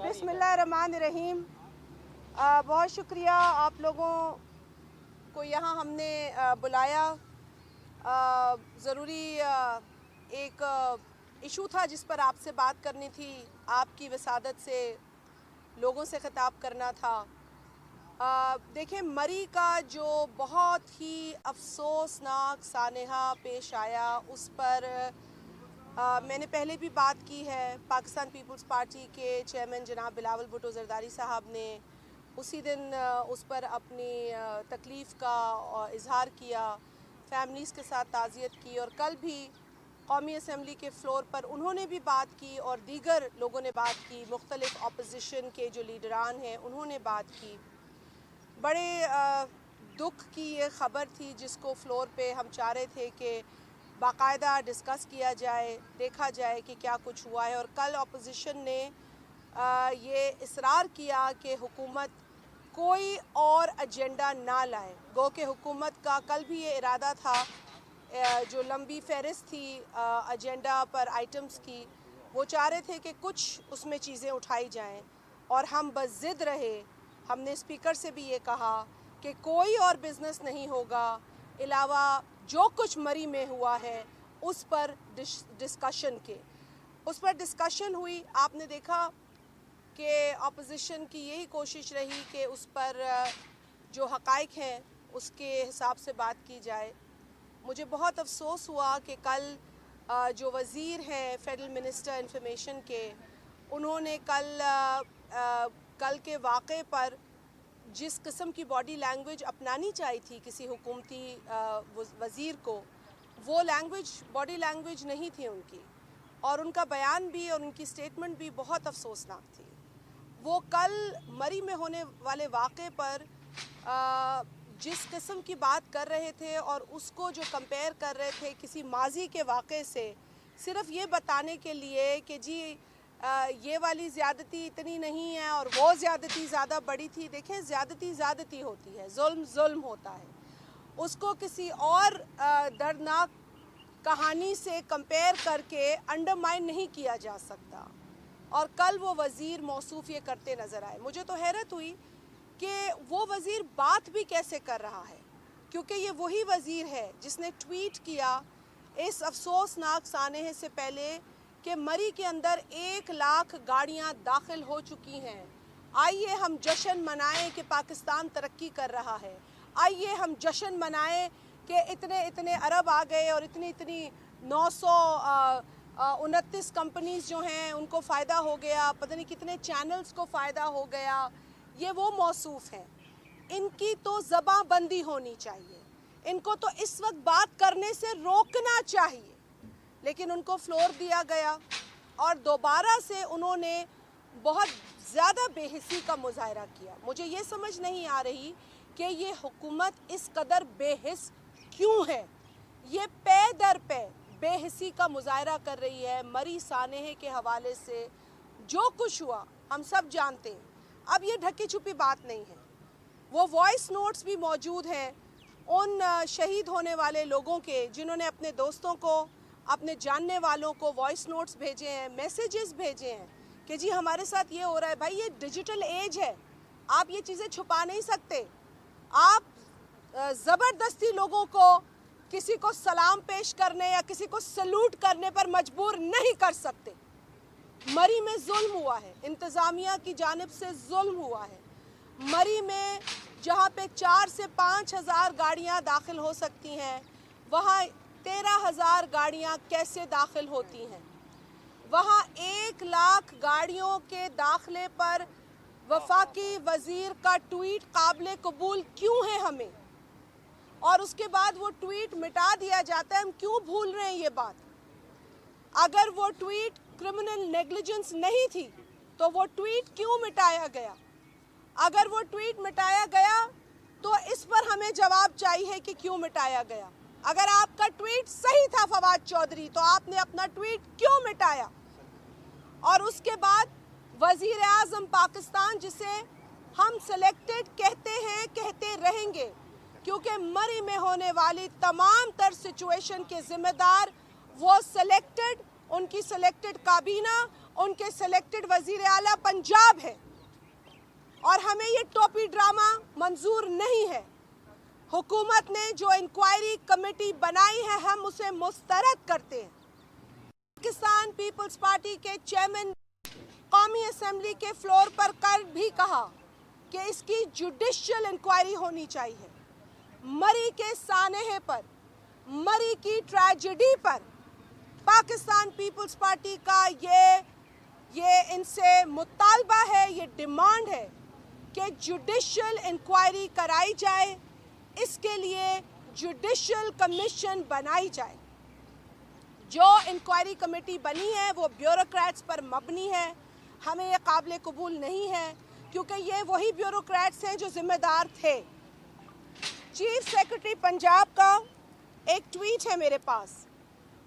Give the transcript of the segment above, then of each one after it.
बिस्मिल्लाहिर्रहमानिर्रहीम। बहुत शुक्रिया आप लोगों को यहाँ हमने बुलाया। ज़रूरी एक इशू था जिस पर आपसे बात करनी थी, आपकी वसादत से लोगों से ख़िताब करना था। देखें, मरी का जो बहुत ही अफसोसनाक सानहा पेश आया उस पर मैंने पहले भी बात की है। पाकिस्तान पीपल्स पार्टी के चेयरमैन जनाब बिलावल भुट्टो ज़रदारी साहब ने उसी दिन उस पर अपनी तकलीफ़ का इजहार किया, फैमिलीज़ के साथ ताज़ियत की, और कल भी कौमी असम्बली के फ़्लोर पर उन्होंने भी बात की और दीगर लोगों ने बात की, मुख्तलिफ़ अपोजिशन के जो लीडरान हैं उन्होंने बात की। बड़े दुख की ये ख़बर थी जिसको फ़्लोर पे हम चाह रहे थे कि बाकायदा डिस्कस किया जाए, देखा जाए कि क्या कुछ हुआ है। और कल अपोजिशन ने ये इसरार किया कि हुकूमत कोई और एजेंडा ना लाए। गो कि हुकूमत का कल भी ये इरादा था, जो लंबी फहरिस्त थी एजेंडा पर आइटम्स की, वो चाह रहे थे कि कुछ उसमें चीज़ें उठाई जाएं और हम बस ज़िद रहे। हमने स्पीकर से भी ये कहा कि कोई और बिज़नेस नहीं होगा अलावा जो कुछ मरी में हुआ है उस पर डिस्कशन के। उस पर डिस्कशन हुई। आपने देखा कि अपोजिशन की यही कोशिश रही कि उस पर जो हक़ाइक़ हैं उसके हिसाब से बात की जाए। मुझे बहुत अफसोस हुआ कि कल जो वज़ीर हैं फेडरल मिनिस्टर इंफॉर्मेशन के, उन्होंने कल के वाक़े पर जिस किस्म की बॉडी लैंग्वेज अपनानी चाहिए थी किसी हुकूमती वज़ीर को, वो बॉडी लैंग्वेज नहीं थी उनकी, और उनका बयान भी और उनकी स्टेटमेंट भी बहुत अफसोसनाक थी। वो कल मरी में होने वाले वाक़े पर जिस किस्म की बात कर रहे थे और उसको जो कंपेयर कर रहे थे किसी माजी के वाक़े से, सिर्फ़ ये बताने के लिए कि जी ये वाली ज़्यादती इतनी नहीं है और वो ज़्यादती ज़्यादा बड़ी थी। देखें, ज़्यादती ज़्यादती होती है, जुल्म जुल्म होता है, उसको किसी और दर्दनाक कहानी से कंपेयर करके अंडरमाइन नहीं किया जा सकता। और कल वो वज़ीर मौसूफ़ ये करते नज़र आए। मुझे तो हैरत हुई कि वो वज़ीर बात भी कैसे कर रहा है, क्योंकि ये वही वज़ीर है जिसने ट्वीट किया इस अफसोसनाक सानहे से पहले कि मरी के अंदर 1 लाख गाड़ियाँ दाखिल हो चुकी हैं। आइए हम जश्न मनाएं कि पाकिस्तान तरक्की कर रहा है। आइए हम जश्न मनाएं कि इतने इतने अरब आ गए और इतनी 929 कंपनीज़ जो हैं उनको फ़ायदा हो गया, पता नहीं कितने चैनल्स को फ़ायदा हो गया। ये वो मौसूफ़ हैं, इनकी तो ज़बां बंदी होनी चाहिए, इनको तो इस वक्त बात करने से रोकना चाहिए। लेकिन उनको फ्लोर दिया गया और दोबारा से उन्होंने बहुत ज़्यादा बेहिसी का मुज़ाहरा किया। मुझे ये समझ नहीं आ रही कि ये हुकूमत इस कदर बेहिस क्यों है। ये पे दर पे बेहिसी का मुज़ाहरा कर रही है। मरी सानहे के हवाले से जो कुछ हुआ हम सब जानते हैं। अब ये ढकी छुपी बात नहीं है, वो वॉइस नोट्स भी मौजूद हैं उन शहीद होने वाले लोगों के, जिन्होंने अपने दोस्तों को, अपने जानने वालों को वॉइस नोट्स भेजे हैं, मैसेजेस भेजे हैं कि जी हमारे साथ ये हो रहा है। भाई, ये डिजिटल एज है, आप ये चीज़ें छुपा नहीं सकते। आप ज़बरदस्ती लोगों को किसी को सलाम पेश करने या किसी को सलूट करने पर मजबूर नहीं कर सकते। मरी में जुल्म हुआ है, इंतज़ामिया की जानिब से जुल्म हुआ है। मरी में जहाँ पे 4 से 5 हज़ार गाड़ियाँ दाखिल हो सकती हैं, वहाँ 13,000 गाड़ियाँ कैसे दाखिल होती हैं? वहाँ 1 लाख गाड़ियों के दाखिले पर वफाकी वज़ीर का ट्वीट काबिल कबूल क्यों है हमें, और उसके बाद वो ट्वीट मिटा दिया जाता है। हम क्यों भूल रहे हैं ये बात? अगर वो ट्वीट क्रिमिनल नेग्लिजेंस नहीं थी तो वो ट्वीट क्यों मिटाया गया? अगर वो ट्वीट मिटाया गया तो इस पर हमें जवाब चाहिए कि क्यों मिटाया गया। अगर आपका ट्वीट सही था फवाद चौधरी, तो आपने अपना ट्वीट क्यों मिटाया? और उसके बाद वज़ीर आज़म पाकिस्तान, जिसे हम सिलेक्टेड कहते हैं, कहते रहेंगे, क्योंकि मरी में होने वाली तमाम तर सिचुएशन के ज़िम्मेदार वो सिलेक्टेड, उनकी सिलेक्टेड काबीना ان کے سلیکٹڈ وزیر اعلیٰ پنجاب ہے اور ہمیں یہ ٹوپی ڈرامہ منظور نہیں ہے۔ حکومت نے جو انکوائری کمیٹی بنائی ہے ہم اسے مسترد کرتے ہیں۔ پاکستان پیپلز پارٹی کے چیئرمین قومی اسمبلی کے فلور پر کل بھی کہا کہ اس کی جوڈیشل انکوائری ہونی چاہیے۔ مری کے سانحے پر، مری کی ٹریجڈی پر پاکستان پیپلز پارٹی کا یہ ان سے مطالبہ ہے، یہ ڈیمانڈ ہے کہ جوڈیشل انکوائری کرائی جائے، اس کے لیے جوڈیشل کمیشن بنائی جائے۔ جو انکوائری کمیٹی بنی ہے وہ بیوروکریٹس پر مبنی ہے، ہمیں یہ قابل قبول نہیں ہے کیونکہ یہ وہی بیوروکریٹس ہیں جو ذمہ دار تھے۔ چیف سیکرٹری پنجاب کا ایک ٹویٹ ہے میرے پاس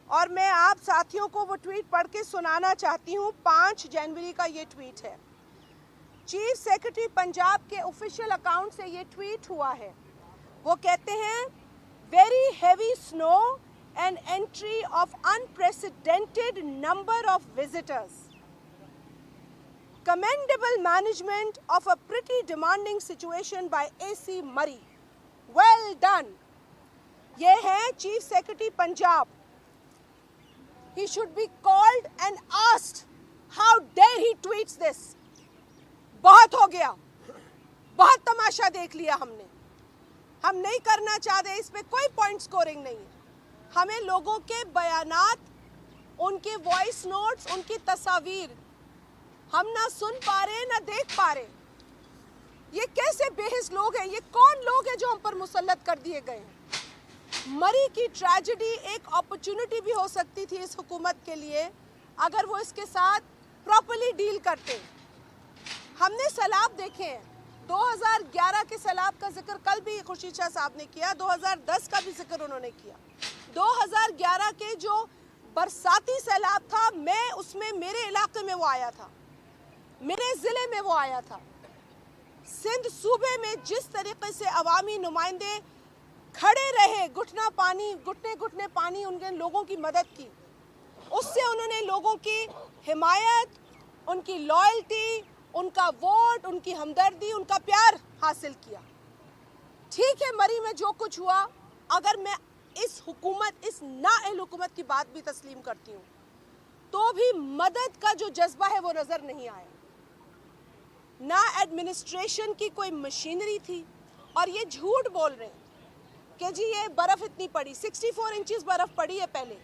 اور میں آپ ساتھیوں کو وہ ٹویٹ پڑھ کے سنانا چاہتی ہوں۔ 5 جنوری کا یہ ٹویٹ ہے۔ چیف سیکرٹری پنجاب کے آفیشیل اکاؤنٹ سے یہ ٹویٹ ہوا ہے۔ وہ کہتے ہیں ویری ہیوی سنو and entry of unprecedented number of visitors. Commendable management of a pretty demanding situation by AC Murray. Well done. یہ ہے chief secretary Punjab. He should be called and asked, how dare he tweets this? بہت ہو گیا، بہت تماشا دیکھ لیا ہم نے۔ ہم نہیں کرنا چاہتے، اس پہ کوئی پوائنٹ سکورنگ نہیں ہے۔ ہمیں لوگوں کے بیانات، ان کے وائس نوٹس، ان کی تصاویر ہم نہ سن پا رہے نہ دیکھ پا رہے۔ یہ کیسے بے حس لوگ ہیں؟ یہ کون لوگ ہیں جو ہم پر مسلط کر دیے گئے ہیں؟ مری کی ٹریجڈی ایک اپرچونٹی بھی ہو سکتی تھی اس حکومت کے لیے اگر وہ اس کے ساتھ پراپرلی ڈیل کرتے۔ ہم نے سیلاب دیکھے ہیں، 2011 کے سیلاب کا ذکر کل بھی خورشید شاہ صاحب نے کیا، 2010 کا بھی ذکر انہوں نے کیا۔ 2011 کے جو برساتی سیلاب تھا، میں اس میں میرے علاقے میں وہ آیا تھا، میرے ضلع میں وہ آیا تھا۔ سندھ صوبے میں جس طریقے سے عوامی نمائندے کھڑے رہے، گھٹنا گھٹنے پانی ان کے لوگوں کی مدد کی، اس سے انہوں نے لوگوں کی حمایت، ان کی لائلٹی، ان کا ووٹ، ان کی ہمدردی، ان کا پیار حاصل کیا۔ ٹھیک ہے، مری میں جو کچھ ہوا، اگر میں اس حکومت، اس نااہل حکومت کی بات بھی تسلیم کرتی ہوں تو بھی مدد کا جو جذبہ ہے وہ نظر نہیں آیا۔ نہ ایڈمنسٹریشن کی کوئی مشینری تھی، اور یہ جھوٹ بول رہے ہیں کہ جی یہ برف اتنی پڑی، 64 انچز برف پڑی ہے پہلے،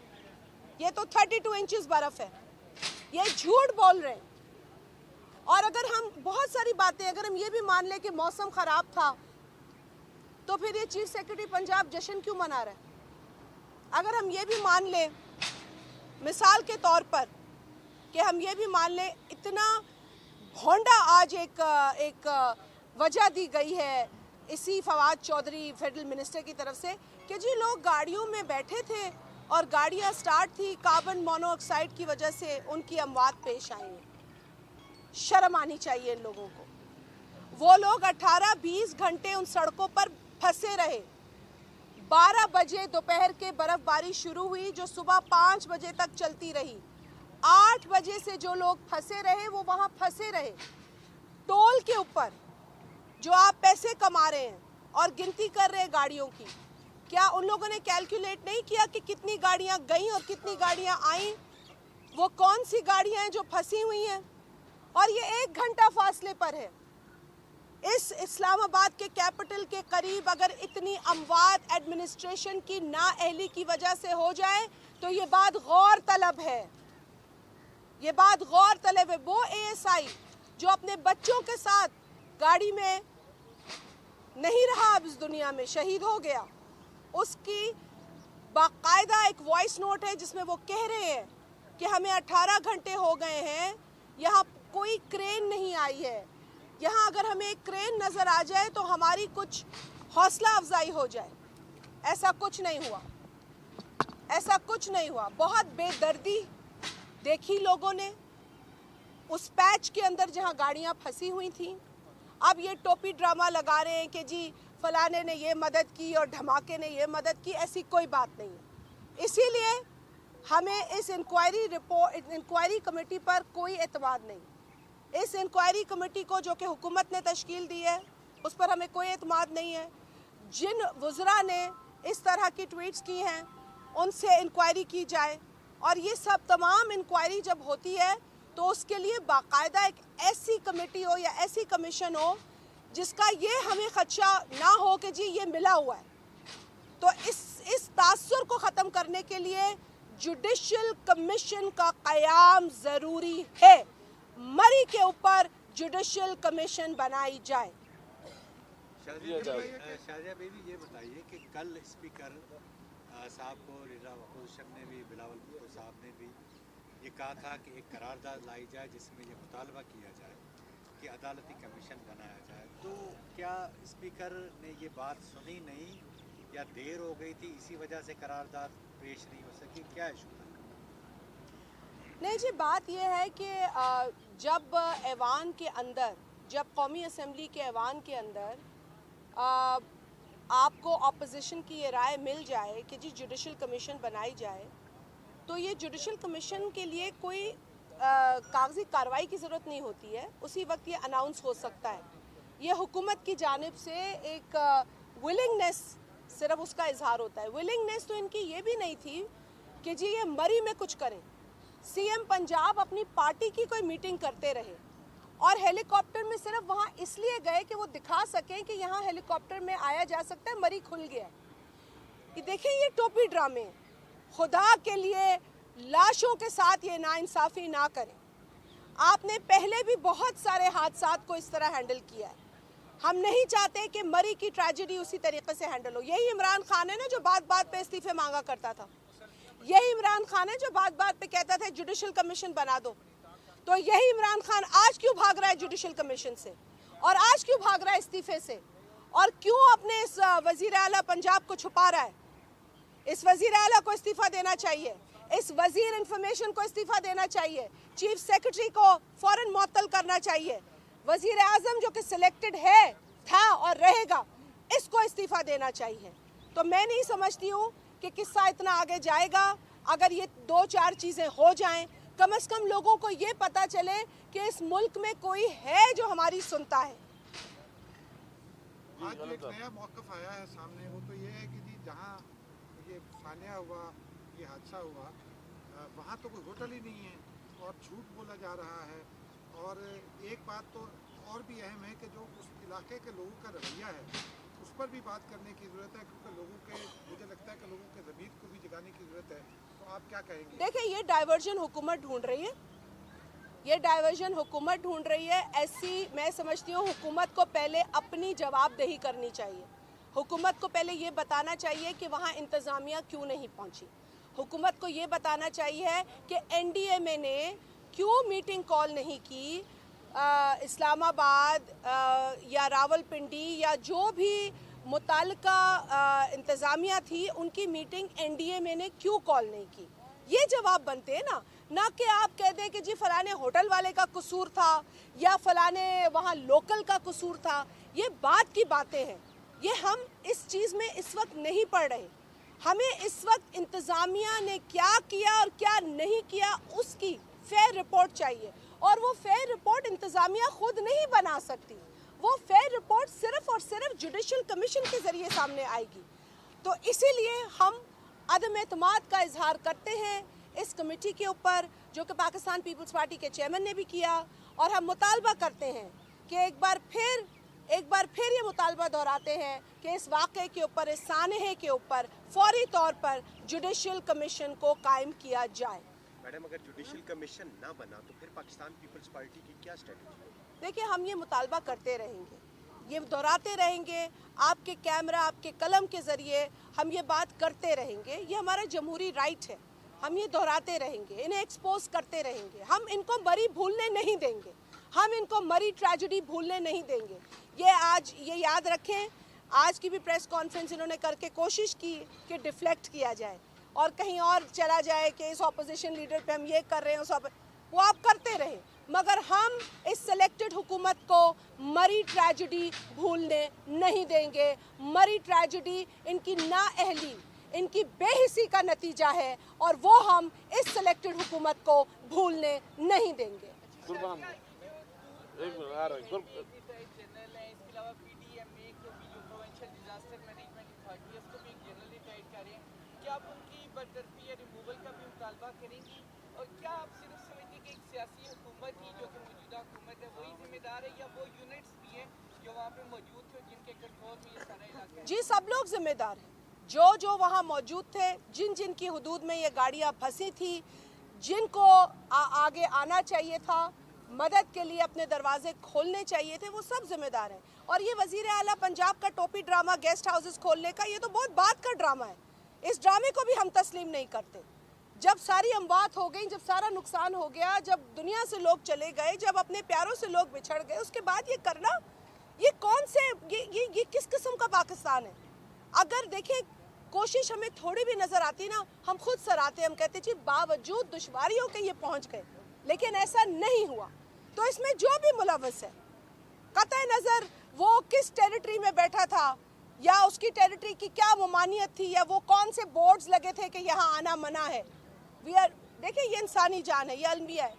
یہ تو 32 انچز برف ہے، یہ جھوٹ بول رہے ہیں۔ اور اگر ہم بہت ساری باتیں، اگر ہم یہ بھی مان لیں کہ موسم خراب تھا تو پھر یہ چیف سیکرٹری پنجاب جشن کیوں منا رہا ہے؟ اگر ہم یہ بھی مان لیں مثال کے طور پر کہ ہم یہ بھی مان لیں، اتنا ہونڈا آج ایک وجہ دی گئی ہے اسی فواد چودھری فیڈرل منسٹر کی طرف سے کہ جی لوگ گاڑیوں میں بیٹھے تھے اور گاڑیاں سٹارٹ تھی، کاربن مونو آکسائڈ کی وجہ سے ان کی اموات پیش آئی ہیں۔ شرم آنی چاہیے ان لوگوں کو۔ وہ لوگ 18-20 گھنٹے ان سڑکوں پر پھنسے رہے۔ 12 بجے دوپہر کے برف باری شروع ہوئی جو صبح 5 بجے تک چلتی رہی۔ 8 بجے سے جو لوگ پھنسے رہے وہ وہاں پھنسے رہے۔ ٹول کے اوپر جو آپ پیسے کما رہے ہیں اور گنتی کر رہے ہیں گاڑیوں کی، کیا ان لوگوں نے کیلکولیٹ نہیں کیا کہ کتنی گاڑیاں گئیں اور کتنی گاڑیاں آئیں؟ وہ کون سی گاڑیاں ہیں جو پھنسی ہوئی ہیں؟ اور یہ 1 گھنٹہ فاصلے پر ہے۔ اس اسلام آباد کے کیپٹل کے قریب اگر اتنی اموات ایڈمنسٹریشن کی نااہلی کی وجہ سے ہو جائے تو یہ بات غور طلب ہے۔ یہ بات غور طلب ہے۔ وہ اے ایس آئی جو اپنے بچوں کے ساتھ گاڑی میں نہیں رہا، اب اس دنیا میں شہید ہو گیا، اس کی باقاعدہ ایک وائس نوٹ ہے جس میں وہ کہہ رہے ہیں کہ ہمیں 18 گھنٹے ہو گئے ہیں، یہاں کوئی کرین نہیں آئی ہے، یہاں اگر ہمیں ایک کرین نظر آ جائے تو ہماری کچھ حوصلہ افزائی ہو جائے۔ ایسا کچھ نہیں ہوا، ایسا کچھ نہیں ہوا۔ بہت بے دردی دیکھی لوگوں نے اس پیچ کے اندر جہاں گاڑیاں پھنسی ہوئی تھیں۔ اب یہ ٹوپی ڈرامہ لگا رہے ہیں کہ جی فلانے نے یہ مدد کی اور دھماکے نے یہ مدد کی، ایسی کوئی بات نہیں ہے۔ اسی لیے हमें इस इंक्वायरी कमेटी पर कोई एतमाद नहीं। इस इंक्वायरी कमेटी को जो कि हुकूमत ने तश्कील दी है उस पर हमें कोई एतमाद नहीं है। जिन वज़रा ने इस तरह की ट्वीट्स की हैं उनसे इंक्वायरी की जाए, और ये सब तमाम इंक्वायरी जब होती है तो उसके लिए बाकायदा एक ऐसी कमेटी हो या ऐसी कमीशन हो जिसका ये हमें खदशा ना हो कि जी ये मिला हुआ है। तो इस तासुर को ख़त्म करने के लिए जुडिशल कमीशन का क़याम ज़रूरी है। मरी के ऊपर जुडिशल कमीशन बनाई जाए। शाजिया बेबी, ये बताइए कि कल स्पीकर साहब को लीडर अपोजिशन ने भी, बिलावल भुट्टो साहब ने भी ये कहा था कि एक करारदाद लाई जाए जिसमें ये मुतालबा किया जाए कि अदालती कमीशन बनाया जाए। तो क्या स्पीकर ने ये बात सुनी नहीं या देर हो गई थी, इसी वजह से करारदाद पेश नहीं हो सकी? क्या इशू था? नहीं जी, बात यह है कि जब ऐवान के अंदर, जब कौमी असम्बली के ऐवान के अंदर आपको अपोजिशन की ये राय मिल जाए कि जी जुडिशल कमीशन बनाई जाए, तो ये जुडिशल कमीशन के लिए कोई कागजी कार्रवाई की ज़रूरत नहीं होती है। उसी वक्त ये अनाउंस हो सकता है। ये हुकूमत की जानिब से एक विलिंगनेस, सिर्फ उसका इजहार होता है। विलिंगनेस तो इनकी ये भी नहीं थी कि जी ये मरी में कुछ करें। सीएम पंजाब अपनी पार्टी की कोई मीटिंग करते रहे और हेलीकॉप्टर में सिर्फ वहाँ इसलिए गए कि वो दिखा सकें कि यहाँ हेलीकॉप्टर में आया जा सकता है, मरी खुल गया। ये देखिए, ये टोपी ड्रामे। खुदा के लिए लाशों के साथ ये नाइंसाफ़ी ना करें। आपने पहले भी बहुत सारे हादसात को इस तरह हैंडल किया है। हम नहीं चाहते कि मरी की ट्रेजेडी उसी तरीके से हैंडल हो। यही इमरान खान है ना जो बात बात पे इस्तीफे मांगा करता था। यही इमरान खान है जो बात बात पे कहता था जुडिशल कमीशन बना दो। तो यही इमरान खान आज क्यों भाग रहा है जुडिशल कमीशन से, और आज क्यों भाग रहा है इस्तीफे से, और क्यों अपने इस वजीर आला पंजाब को छुपा रहा है? इस वजीर आला को इस्तीफा देना चाहिए। इस वजीर इंफॉर्मेशन को इस्तीफा देना चाहिए। चीफ सेक्रेटरी को फौरन मुअत्तल करना चाहिए। वजीर आजम जो कि सिलेक्टेड है, था और रहेगा, इसको इस्तीफा देना चाहिए। तो मैं नहीं समझती हूँ कि किस्सा इतना आगे जाएगा। अगर ये 2-4 चीज़ें हो जाएं, कम से कम लोगों को ये पता चले कि इस मुल्क में कोई है जो हमारी सुनता है। आज जो एक नया मौक़िफ़ आया है सामने, वो तो ये है कि जी जहाँ ये सानिया हुआ, ये हादसा हुआ, वहाँ तो कोई होटल ही नहीं है और झूठ बोला जा रहा है। और एक बात तो और भी अहम है कि जो उस इलाके के लोगों का रवैया है उस पर भी बात करने की ज़रूरत है, क्योंकि लोगों के, मुझे लगता है कि लोगों के ज़मीर को भी जगाने की ज़रूरत है। तो आप क्या कहेंगे? देखिए, ये डाइवर्जन हुकूमत ढूंढ रही है। ये डाइवर्जन हुकूमत ढूंढ रही है। ऐसी मैं समझती हूँ हुकूमत को पहले अपनी जवाबदेही करनी चाहिए। हुकूमत को पहले ये बताना चाहिए कि वहाँ इंतज़ामिया क्यों नहीं पहुँची। हुकूमत को ये बताना चाहिए कि एनडीएमए ने क्यों मीटिंग कॉल नहीं की। इस्लामाबाद या रावलपिंडी या जो भी मुताल्लिका इंतज़ामिया थी, उनकी मीटिंग एनडीएमए ने क्यों कॉल नहीं की। ये जवाब बनते हैं ना कि आप कह दें कि जी फलाने होटल वाले का कसूर था या फलाने वहाँ लोकल का कसूर था। ये बात की बातें हैं। ये हम इस चीज़ में इस वक्त नहीं पढ़ रहे। हमें इस वक्त इंतज़ामिया ने क्या किया और क्या नहीं किया उसकी फेयर रिपोर्ट चाहिए, और वो फेयर रिपोर्ट इंतज़ामिया खुद नहीं बना सकती। वो फेयर रिपोर्ट सिर्फ और सिर्फ जुडिशल कमीशन के ज़रिए सामने आएगी। तो इसीलिए हम अदम एतमाद का इजहार करते हैं इस कमेटी के ऊपर, जो कि पाकिस्तान पीपल्स पार्टी के चेयरमैन ने भी किया, और हम मुतालबा करते हैं कि एक बार फिर ये मुतालबा दोहराते हैं कि इस वाक़े के ऊपर, इस सानहे के ऊपर फौरी तौर पर जुडिशल कमीशन को कायम किया जाए। मैडम, अगर जुडिशल कमीशन ना बना तो फिर पाकिस्तान पीपल्स पार्टी की क्या स्ट्रेटजी है? देखिए, हम ये मुतालबा करते रहेंगे, ये दोहराते रहेंगे। आपके कैमरा, आपके कलम के ज़रिए हम ये बात करते रहेंगे। ये हमारा जमहूरी राइट है। हम ये दोहराते रहेंगे, इन्हें एक्सपोज करते रहेंगे। हम इनको मरी भूलने नहीं देंगे। हम इनको मरी ट्रेजेडी भूलने नहीं देंगे। ये याद रखें, आज की भी प्रेस कॉन्फ्रेंस इन्होंने करके कोशिश की कि डिफ्लेक्ट किया जाए और कहीं और चला जाए कि इस अपोजिशन लीडर पे हम ये कर रहे हैं, वो आप करते रहे, मगर हम इस सिलेक्टेड हुकूमत को मरी ट्रेजेडी भूलने नहीं देंगे। मरी ट्रेजेडी, इनकी नाअहली, इनकी बेहिसी का नतीजा है और वो हम इस सिलेक्टेड हुकूमत को भूलने नहीं देंगे। कुर्बान एक मिनट आ रहा है जनरल है, इसके अलावा PDM में जो प्रोविंशियल डिजास्टर मैनेजमेंट अथॉरिटी है उसको भी एक जनरल रिटायर्ड कर रहे हैं, क्या आप उनकी बर्तरफी या रिमूवल का भी मुतालबा करेंगी? और क्या आप सिर्फ समझते कि एक सियासी हुकूमत ही जो कि मौजूदा हुकूमत है वही जिम्मेदार है, या वो यूनिट्स भी हैं जो वहाँ पे मौजूद थे जिनके कंट्रोल में ये सारा इलाका है? जी, सब लोग जिम्मेदार हैं। जो वहाँ मौजूद थे, जिन की हदूद में ये गाड़ियाँ फंसी थी, जिनको आगे आना चाहिए था, मदद के लिए अपने दरवाजे खोलने चाहिए थे, वो सब जिम्मेदार हैं। और ये वजीर आला पंजाब का टोपी ड्रामा गेस्ट हाउसेस खोलने का, ये तो बहुत बात का ड्रामा है। इस ड्रामे को भी हम तस्लीम नहीं करते। जब सारी अमवात हो गई, जब सारा नुकसान हो गया, जब दुनिया से लोग चले गए, जब अपने प्यारों से लोग बिछड़ गए, उसके बाद ये करना, ये कौन से ये किस किस्म का पाकिस्तान है? अगर देखें, कोशिश हमें थोड़ी भी नजर आती ना, हम खुद सराहते, हम कहते जी बावजूद दुश्वारियों के ये पहुंच गए, लेकिन ऐसा नहीं हुआ। तो इसमें जो भी मुलव्वस है, कतई नजर वो किस टेरिटरी में बैठा था, या उसकी टेरिटरी की क्या ममानियत थी, या वो कौन से बोर्ड्स लगे थे कि यहाँ आना मना है। देखिए, ये इंसानी जान है, ये अलमिया है।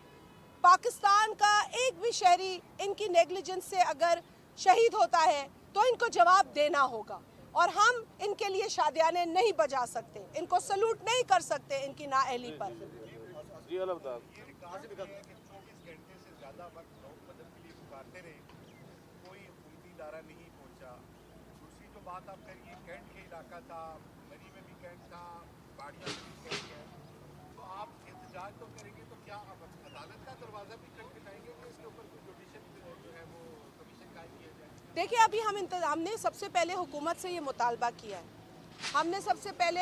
पाकिस्तान का एक भी शहरी इनकी नेग्लिजेंस से अगर शहीद होता है तो इनको जवाब देना होगा, और हम इनके लिए शादियाने नहीं बजा सकते, इनको सलूट नहीं कर सकते इनकी नाअहली पर। जी अलविदा। 24 घंटे से ज़्यादा वक्त लोक मदद के लिए पुकारते रहे, कोई हुकूमती इदारा नहीं पहुंचा। दूसरी जो बात आप करिए, कैंट के इलाका था, मरी में भी कैंट था, बाड़िया में भी कैंट है, तो आप एहतजाज तो करेंगे, तो क्या आप अदालत का दरवाज़ा भी खटखटाएंगे कि इसके ऊपर कोई जुडिशल जो है वो कमीशन कायम किया जाए? देखिए, अभी हमने सबसे पहले हुकूमत से ये मुतालबा किया है। हमने सबसे पहले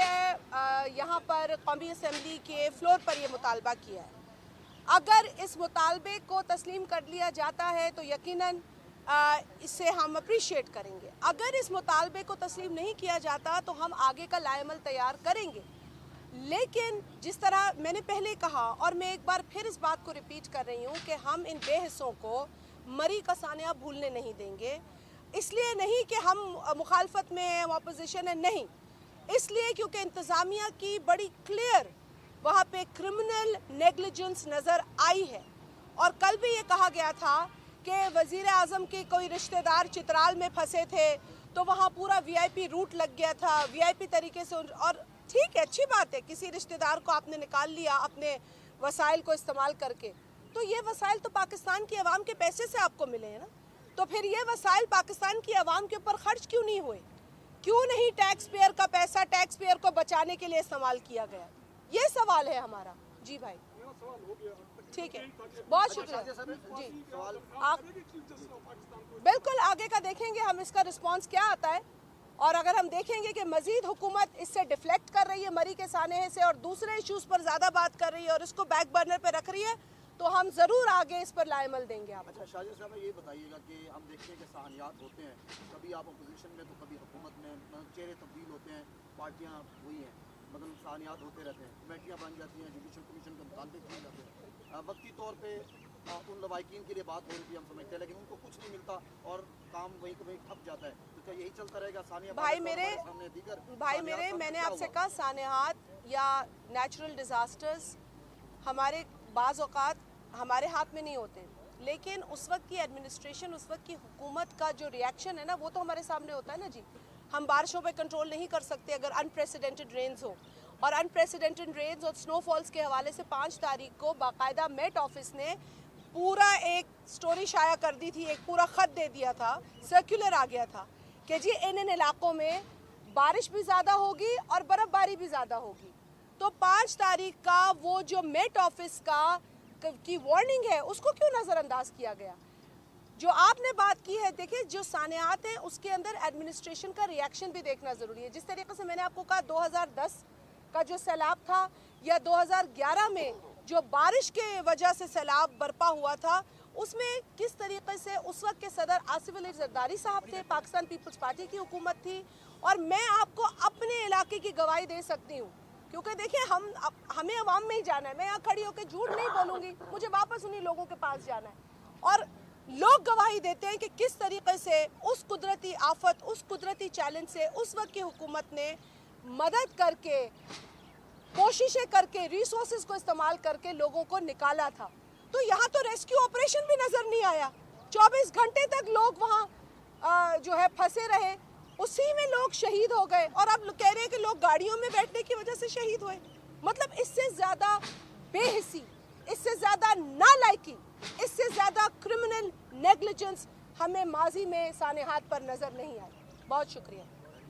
यहाँ पर कौमी असम्बली के फ्लोर पर ये मुतालबा किया है। अगर इस मुतालबे को तस्लीम कर लिया जाता है तो यकीनन इससे हम अप्रिशिएट करेंगे। अगर इस मुतालबे को तस्लीम नहीं किया जाता तो हम आगे का लाएमल तैयार करेंगे। लेकिन जिस तरह मैंने पहले कहा, और मैं एक बार फिर इस बात को रिपीट कर रही हूँ कि हम इन बेहिस्सों को मरी का सानिया भूलने नहीं देंगे। इसलिए नहीं कि हम मुखालफत में हैं, अपोजिशन है, नहीं, इसलिए क्योंकि इंतज़ामिया की बड़ी क्लियर वहाँ पे क्रिमिनल नेग्लिजेंस नज़र आई है। और कल भी ये कहा गया था कि वज़ीर आज़म के कोई रिश्तेदार चित्राल में फंसे थे, तो वहाँ पूरा VIP रूट लग गया था, VIP तरीके से। और ठीक है, अच्छी बात है, किसी रिश्तेदार को आपने निकाल लिया अपने वसाइल को इस्तेमाल करके, तो ये वसाइल तो पाकिस्तान की आवाम के पैसे से आपको मिले हैं ना, तो फिर ये वसाइल पाकिस्तान की आवाम के ऊपर खर्च क्यों नहीं हुए? क्यों नहीं टैक्स पेयर का पैसा टैक्स पेयर को बचाने के लिए इस्तेमाल किया गया? ये सवाल है हमारा। जी भाई, ठीक है, बहुत शुक्रिया जी। आप बिल्कुल आगे का देखेंगे हम, इसका रिस्पांस क्या आता है, और अगर हम देखेंगे कि मजीद हुकूमत इससे डिफ्लेक्ट कर रही है मरी के सानहे से, और दूसरे इश्यूज पर ज़्यादा बात कर रही है और इसको बैक बर्नर पर रख रही है, तो हम ज़रूर आगे इस पर लाएमल देंगे आप। अच्छा शाजिद साहब, ये बताइएगा कि हम देखते हैं कि साहनियात होते हैं, कभी आप अपोजिशन में तो कभी हुकूमत में, चेहरे तब्दील होते हैं, पार्टियाँ हुई हैं, मतलब साहनियात होते रहते हैं, कमेटियाँ बन जाती हैं, जुडिशल कमीशन के मुताबिक किए जाते हैं। वक्ती तौर पर उन लवाकिन के लिए बात हो रही थी, हम समझते हैं, लेकिन उनको कुछ नहीं मिलता और काम वहीं को वहीं ठप जाता है। तो क्या यही चलता रहेगा? सानिया भाई मेरे मैंने आपसे कहा, सानियात या नेचुरल डिज़ास्टर्स हमारे बाज़ औक़ात हमारे हाथ में नहीं होते, लेकिन उस वक्त की एडमिनिस्ट्रेशन, उस वक्त की हुकूमत का जो रिएक्शन है ना, वो तो हमारे सामने होता है ना जी। हम बारिशों पे कंट्रोल नहीं कर सकते अगर अनप्रेसिडेंटेड रेन्स हो, और अनप्रेसिडेंटेड रेन्स और स्नोफॉल्स के हवाले से 5 तारीख को बाकायदा मेट ऑफिस ने पूरा एक स्टोरी शाया कर दी थी, एक पूरा ख़त दे दिया था, सर्कुलर आ गया था कि जी इन इलाकों में बारिश भी ज़्यादा होगी और बर्फ़बारी भी ज़्यादा होगी। तो 5 तारीख का वो जो मेट ऑफिस की वार्निंग है, उसको क्यों नज़रअंदाज किया गया? जो आपने बात की है, देखिए जो सानियात हैं उसके अंदर एडमिनिस्ट्रेशन का रिएक्शन भी देखना ज़रूरी है। जिस तरीके से मैंने आपको कहा 2010 का जो सैलाब था, या 2011 में जो बारिश के वजह से सैलाब बरपा हुआ था, उसमें किस तरीके से उस वक्त के सदर आसिफ अली जरदारी साहब थे, पाकिस्तान पीपल्स पार्टी की हुकूमत थी। और मैं आपको अपने इलाके की गवाही दे सकती हूँ, क्योंकि देखिए हमें अवाम में ही जाना है। मैं यहाँ खड़ी होकर झूठ नहीं बोलूँगी, मुझे वापस उन्हीं लोगों के पास जाना है। और लोग गवाही देते हैं कि किस तरीके से उस कुदरती आफत, उस कुदरती चैलेंज से उस वक्त की हुकूमत ने मदद करके, कोशिशें करके, रिसोर्सेज को इस्तेमाल करके लोगों को निकाला था। तो यहाँ तो रेस्क्यू ऑपरेशन भी नजर नहीं आया। 24 घंटे तक लोग वहाँ जो है फंसे रहे, उसी में लोग शहीद हो गए, और अब कह रहे हैं कि लोग गाड़ियों में बैठने की वजह से शहीद हुए। मतलब इससे ज्यादा बेहिसी, इससे ज्यादा नालायकी, इससे ज्यादा क्रिमिनल नेग्लिजेंस हमें माजी में सानेहात पर नजर नहीं आई। बहुत शुक्रिया।